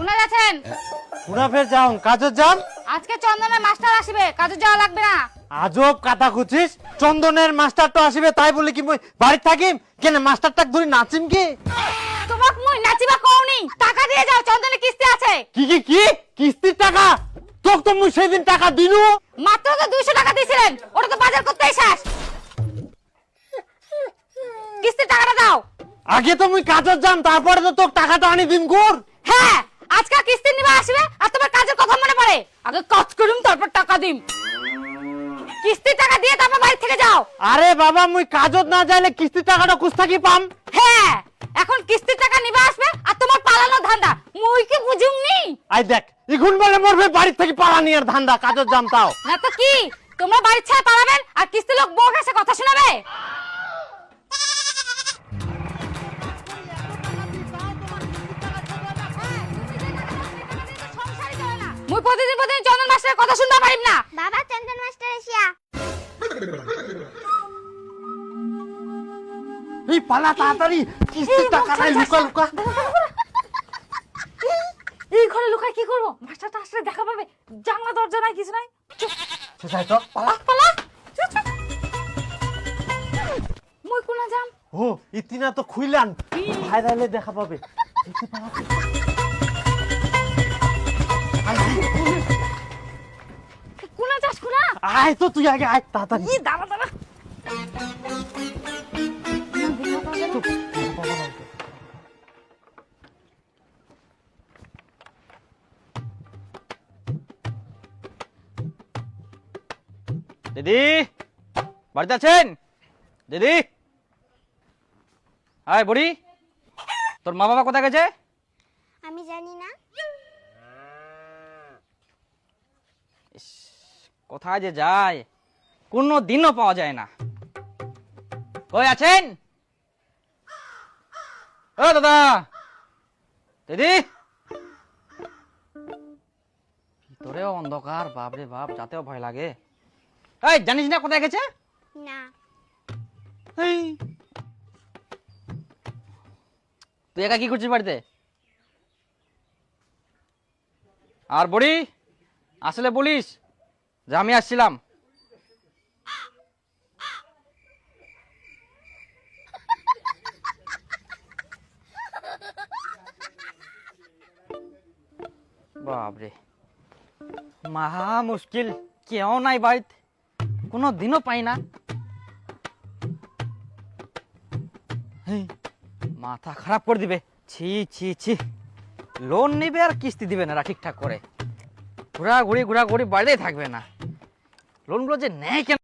কোনা যাচ্ছেন? কোনা ফের যাও কাজে যান। আজকে চন্দনের মাস্টার আসবে, কাজে যাওয়া লাগবে না। আজব কথা খুঁজিস, চন্দনের মাস্টারটা আসবে তাই বলে কি মই বাড়ি থাকিম? কেন মাস্টারটা ধরে নাচিম কি? তোমাক মুই নাচিবা কওনি, টাকা দিয়ে যাও, চন্দনের কিস্তি আছে। কি কি কি কিস্তির টাকা? তোক তো মুই সেদিন টাকা দিনু। মাত্র তো 200 টাকা দিয়েছিলেন, ওটা তো বাজার করতেই শেষ। কিস্তির টাকাটা দাও। আগে তো মুই কাজে যাম, তারপরে তো তোক টাকাটা আনি দিম কোর। হ্যাঁ, আজকে কিস্তি নিবা আসবে আর তোমার কাজের কথা মনে পড়ে। আগে কাজ করুম তারপর টাকা দিম। কিস্তির টাকা দিয়ে তারপর বাড়ি থেকে যাও। আরে বাবা মুই কাজত না যাইলে কিস্তির টাকাটা কুছ থাকি পাম? হ্যাঁ, এখন কিস্তির টাকা নিবা আসবে আর তোমার পালানো ধান্দা মুই কি বুঝুমনি? আই দেখ ইগুন বলে মরবে বাড়ি থেকে পালানি আর ধান্দা কাজত যাম তাও। না তো কি, তোমরা বাড়ি ছেড়ে পালাবেন আর কিস্তি লোক বউ কাছে কথা শোনাবে? মুই প্রতিদিন প্রতিদিন চন্দন মাস্টারের কথা শুনতে পারিম না। বাবা চন্দন মাস্টার এসিয়া। এই পালা তাড়াতাড়ি, কিস্তির টাকা নাই, লুকা লুকা। এই ঘরে লুকায় কি করবো? মাস্টারটা আসলে দেখা পাবে, জানলা দরজা নাই, কিছু নাই। সেটাই তো পালা। পালা চুপ, চুপ। মুই কোনা যাম? ও ইতিনা তো খুইলান, ভাইরালে দেখা পাবে। কোনা যাস কোনা? আয় তো তুই আগে আয় তাড়াতাড়ি। ই দাঁড়া দাঁড়া। দিদি বাড়িতে আছেন? দিদি আয় বুড়ি, তোর মা বাবা কোথায় গেছে? আমি জানি না। কোথায় যে যায় কোনো দিনও পাওয়া যায় না। কই আছেন? ও দাদা, দিদি। ভিতরেও অন্ধকার, বাপরে বাপ, যাতেও ভয় লাগে। এই জানিস না কোথায় গেছে? না। এই তুই একা কি করছিস বাড়িতে? আর বুড়ি আসলে বলিস যে আমি আসছিলাম। বাপরে, মহা মুশকিল, কেউ নাই বাড়িতে, কোনো দিনও পাই না। হেই, মাথা খারাপ করে দিবে। ছি ছি ছি, লোন নিবে আর কিস্তি দিবে না ঠিকঠাক করে, ঘোরাঘুরি বাড়িতেই থাকবে না। লোনগুলো যে নেয় কেন?